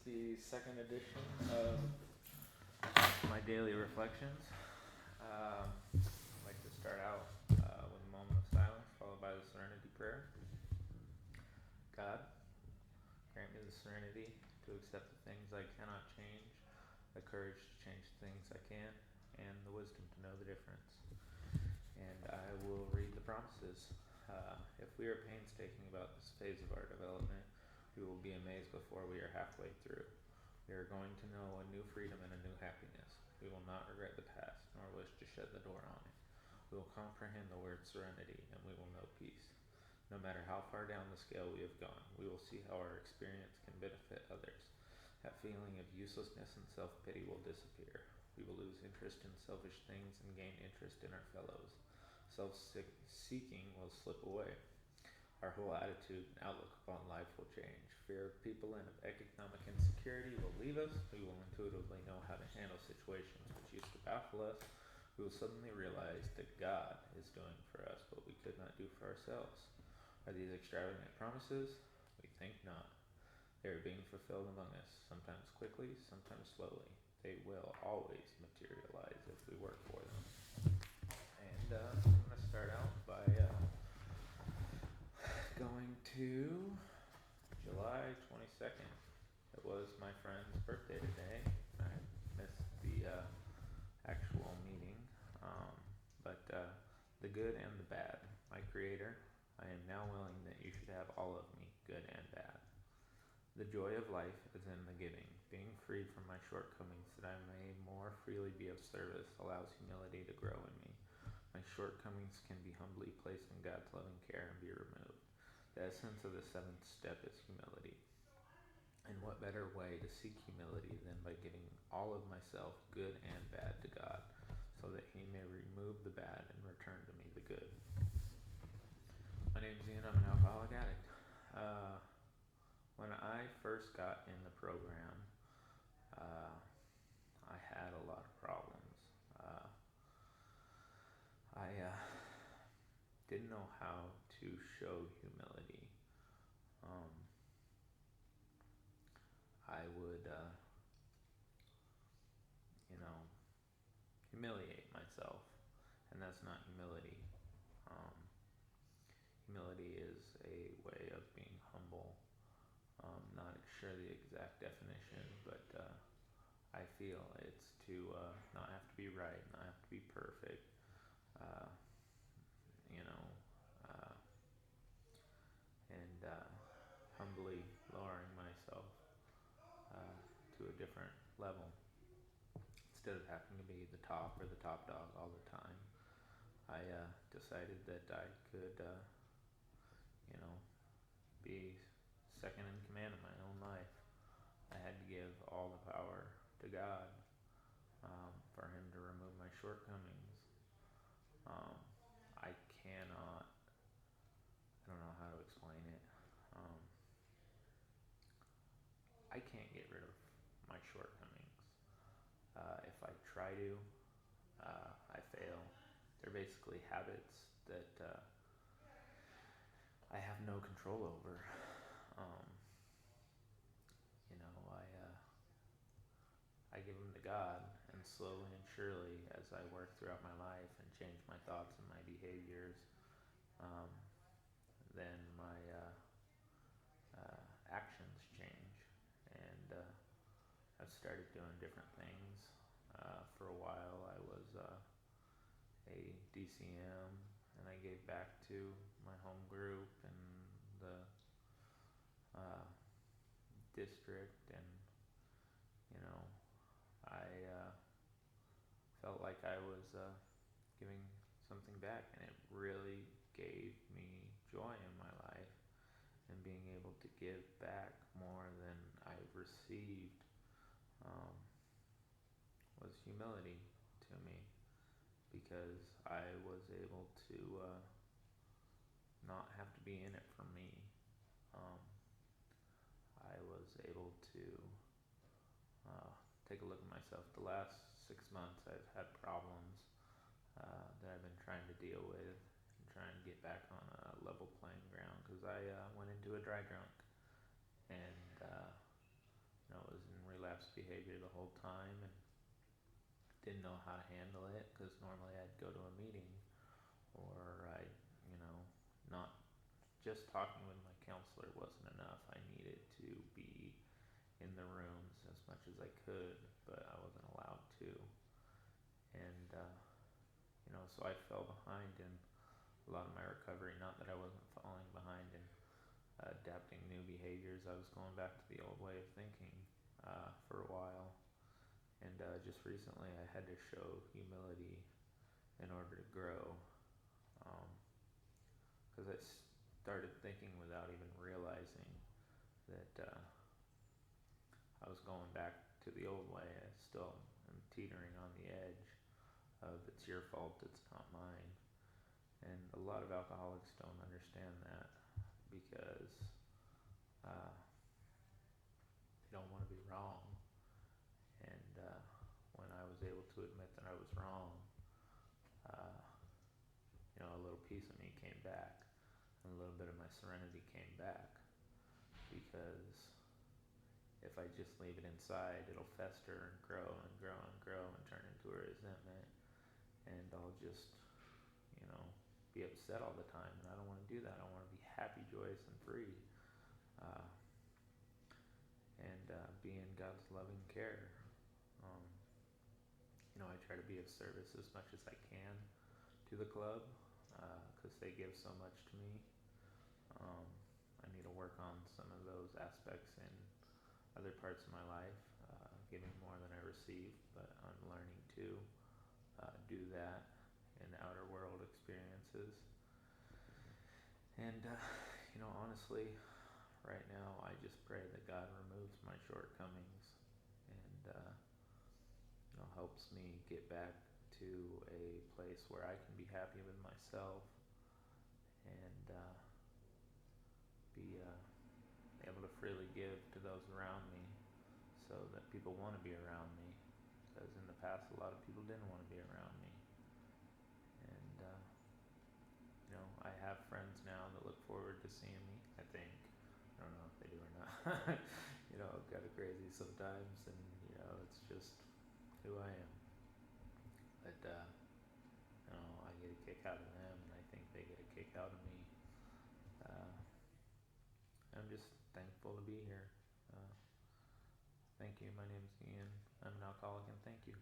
the second edition of my daily reflections. I'd like to start out with a moment of silence, followed by the serenity prayer. God, grant me the serenity to accept the things I cannot change, the courage to change the things I can, and the wisdom to know the difference. And I will read the promises. If we are painstaking about this phase of our development, we will be amazed before we are halfway through. We are going to know a new freedom and a new happiness. We will not regret the past, nor wish to shut the door on it. We will comprehend the word serenity, and we will know peace. No matter how far down the scale we have gone, we will see how our experience can benefit others. That feeling of uselessness and self-pity will disappear. We will lose interest in selfish things and gain interest in our fellows. Self-seeking will slip away. Our whole attitude and outlook upon life will change. Fear of people and of economic insecurity will leave us. We will intuitively know how to handle situations which used to baffle us. We will suddenly realize that God is doing for us what we could not do for ourselves. Are these extravagant promises? We think not. They are being fulfilled among us, sometimes quickly, sometimes slowly. They will always materialize if we work for them. And I'm going to start out by going to July 22nd. It was my friend's birthday today. I missed the actual meeting. But the good and the bad. My creator, I am now willing that you should have all of me, good and bad. The joy of life is in the giving. Being freed from my shortcomings that I may more freely be of service allows humility to grow in me. My shortcomings can be humbly placed in God's loving care and be removed. The essence of the seventh step is humility. And what better way to seek humility than by giving all of myself, good and bad, to God, so that He may remove the bad and return to me the good. My name's Ian, I'm an alcoholic addict. When I first got in the program, I had a lot of problems. I didn't know how to show humility. Um, I would, humiliate myself, and that's not humility. Um, Humility is a way of being humble. Not sure the exact definition, but I feel it's to not have to be right, not have to be perfect. Uh, you know, uh, and humbly lowering myself to a different level instead of having to be the top or the top dog all the time. I decided that I could, be second in command of my own life. I had to give all the power to God for Him to remove my shortcomings. Um, I cannot, I don't know how to explain it. Um, I can't get rid of my shortcomings. If I try to, I fail. They're basically habits that I have no control over. Um, I give them to God, and slowly and surely, as I work throughout my life and change my thoughts and my behaviors, um, then my actions change. And I've started doing different things. For a while, I was a DCM, and I gave back to my home group and the district, and I felt like I was giving something back, and it really gave me joy in my life. And being able to give back more than I received um, was humility to me, because I was able to not have to be in it for me. Um, I was able to take a look at myself. The last 6 months, I've had problems that I've been trying to deal with and trying to get back on a level playing ground, because I went into a dry drunk, and it was behavior the whole time and didn't know how to handle it because normally I'd go to a meeting or I'd, not just talking with my counselor wasn't enough. I needed to be in the rooms as much as I could, but I wasn't allowed to. And, so I fell behind in a lot of my recovery. Not that I wasn't falling behind in adapting new behaviors. I was going back to the old way of thinking for a while. And just recently I had to show humility in order to grow. Because I started thinking without even realizing that I was going back to the old way. I still am teetering on the edge of it's your fault, it's not mine. And a lot of alcoholics don't understand that because they don't want to be wrong. And when I was able to admit that I was wrong, a little piece of me came back, and a little bit of my serenity came back. Because if I just leave it inside, it'll fester and grow and grow and grow and turn into a resentment, and I'll just, be upset all the time. And I don't want to do that. I want to be happy, joyous, and free, and be in God's loving care. I try to be of service as much as I can to the club because they give so much to me. I need to work on some of those aspects in other parts of my life, giving more than I receive, but I'm learning to do that in outer world experiences. And, honestly, right now I just pray that God removes my shortcomings and, helps me get back to a place where I can be happy with myself and be able to freely give to those around me so that people want to be around me, because in the past a lot of people didn't want to be around me. And I have friends now that look forward to seeing me, I think. I don't know if they do or not. I've got a crazy sometimes, and it's just who I am. But I get a kick out of them, and I think they get a kick out of me. I'm just thankful to be here. Thank you. My name's Ian. I'm an alcoholic, and thank you.